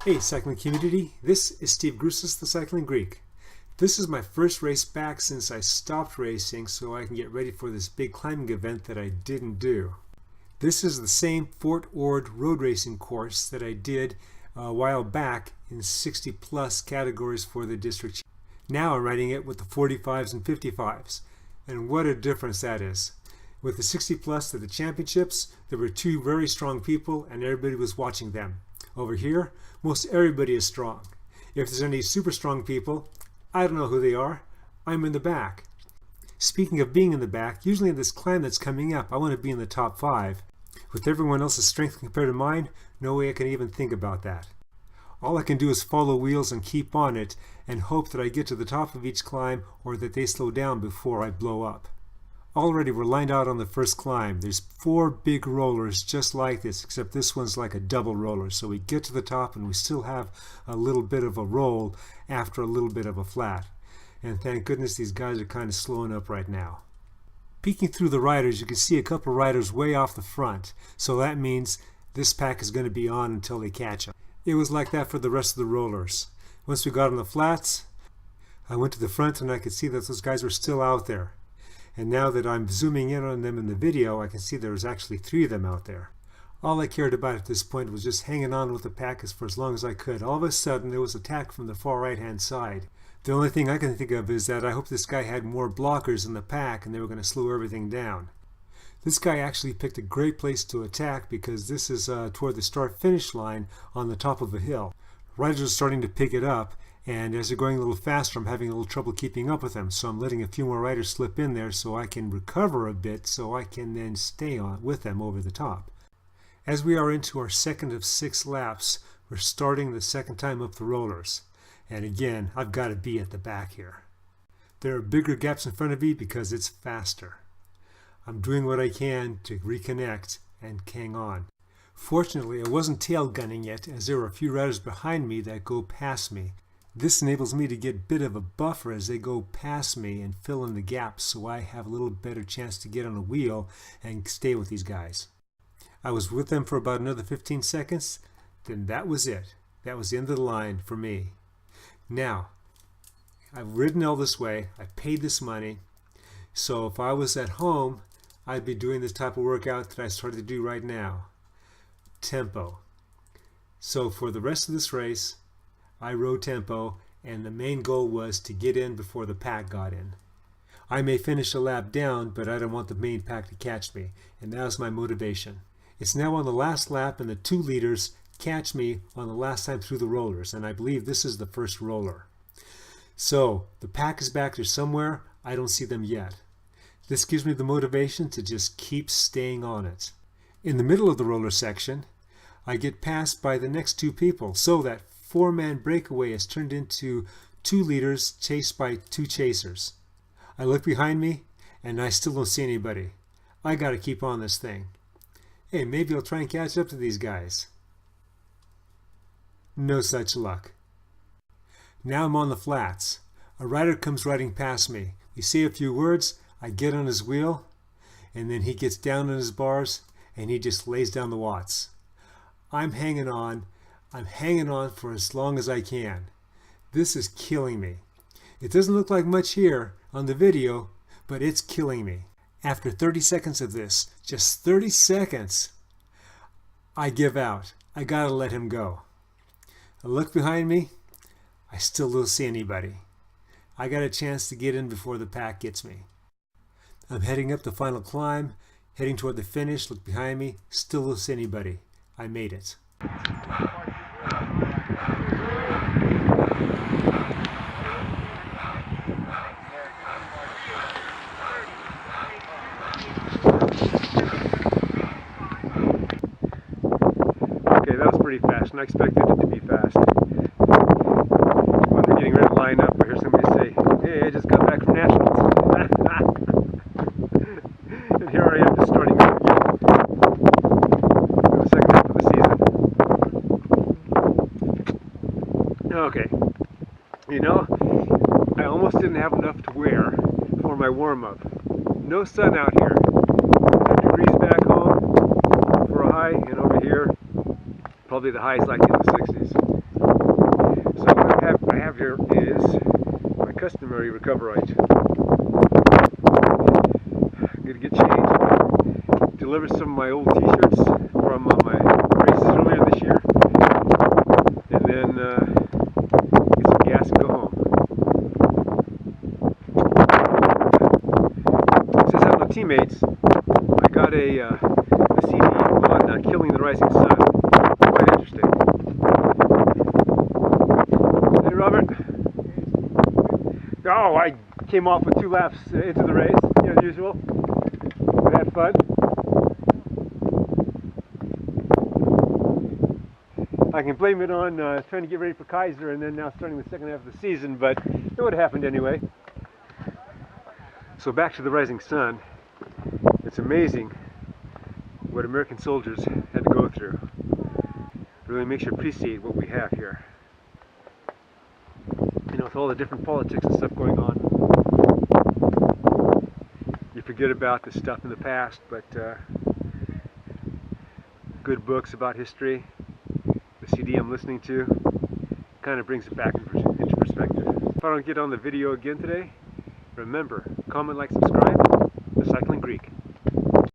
Hey cycling community, this is Steve Grusis, the Cycling Greek. This is my first race back since I stopped racing so I can get ready for this big climbing event that I didn't do. This is the same Fort Ord road racing course that I did a while back in 60 plus categories for the district. Now I'm riding it with the 45s and 55s, and what a difference that is. With the 60 plus at the championships, there were two very strong people and everybody was watching them. Over here, most everybody is strong. If there's any super strong people, I don't know who they are. I'm in the back. Speaking of being in the back, usually in this climb that's coming up, I want to be in the top 5. With everyone else's strength compared to mine, no way I can even think about that. All I can do is follow wheels and keep on it and hope that I get to the top of each climb or that they slow down before I blow up. Already we're lined out on the first climb. There's 4 big rollers just like this, except this one's like a double roller. So we get to the top and we still have a little bit of a roll after a little bit of a flat. And thank goodness these guys are kind of slowing up right now. Peeking through the riders, you can see a couple riders way off the front. So that means this pack is going to be on until they catch them. It was like that for the rest of the rollers. Once we got on the flats, I went to the front and I could see that those guys were still out there. And now that I'm zooming in on them in the video, I can see there's actually 3 of them out there. All I cared about at this point was just hanging on with the pack for as long as I could. All of a sudden, there was an attack from the far right-hand side. The only thing I can think of is that I hope this guy had more blockers in the pack and they were going to slow everything down. This guy actually picked a great place to attack because this is toward the start-finish line on the top of a hill. Riders are starting to pick it up, and as they're going a little faster, I'm having a little trouble keeping up with them. So I'm letting a few more riders slip in there so I can recover a bit so I can then stay on with them over the top. As we are into our second of 6 laps, we're starting the second time up the rollers. And again, I've got to be at the back here. There are bigger gaps in front of me because it's faster. I'm doing what I can to reconnect and hang on. Fortunately, I wasn't tail gunning yet as there were a few riders behind me that go past me. This enables me to get a bit of a buffer as they go past me and fill in the gaps so I have a little better chance to get on a wheel and stay with these guys. I was with them for about another 15 seconds, then that was it. That was the end of the line for me. Now, I've ridden all this way, I paid this money, so if I was at home, I'd be doing this type of workout that I started to do right now. Tempo. So for the rest of this race, I rode tempo, and the main goal was to get in before the pack got in. I may finish a lap down, but I don't want the main pack to catch me, and that was my motivation. It's now on the last lap, and the 2 leaders catch me on the last time through the rollers, and I believe this is the first roller. So the pack is back there somewhere. I don't see them yet. This gives me the motivation to just keep staying on it. In the middle of the roller section, I get passed by the next 2 people, so that 4-man breakaway has turned into 2 leaders chased by 2 chasers. I look behind me and I still don't see anybody. I gotta keep on this thing. Hey, maybe I'll try and catch up to these guys. No such luck. Now I'm on the flats. A rider comes riding past me. We say a few words, I get on his wheel, and then he gets down on his bars and he just lays down the watts. I'm hanging on for as long as I can. This is killing me. It doesn't look like much here on the video, but it's killing me. After 30 seconds of this, just 30 seconds, I give out. I gotta let him go. I look behind me, I still don't see anybody. I got a chance to get in before the pack gets me. I'm heading up the final climb, heading toward the finish, look behind me, still don't see anybody. I made it. Okay, that was pretty fast, and I expected it to be fast. When we're getting ready to line up, I hear somebody say, "Hey, I just got back from Nationals." And here I am just starting up again. The second half of the season. Okay. You know, I almost didn't have enough to wear for my warm-up. No sun out here. 10 degrees back home for a high, and over here, probably the high's like in the 60s. customary recoverite. I'm going to get changed, deliver some of my old t-shirts from my races earlier this year, and then get some gas and go home. Since I have no teammates, I got a CD on Killing the Rising Sun. Quite interesting. Hey Robert. Oh, I came off with 2 laps into the race, as usual. We had fun. I can blame it on trying to get ready for Kaiser and then now starting the second half of the season, but it would have happened anyway. So back to the Rising Sun. It's amazing what American soldiers had to go through. It really makes you appreciate what we have here. With all the different politics and stuff going on, you forget about the stuff in the past, but good books about history, the CD I'm listening to, kind of brings it back into perspective. If I don't get on the video again today, remember, comment, like, subscribe.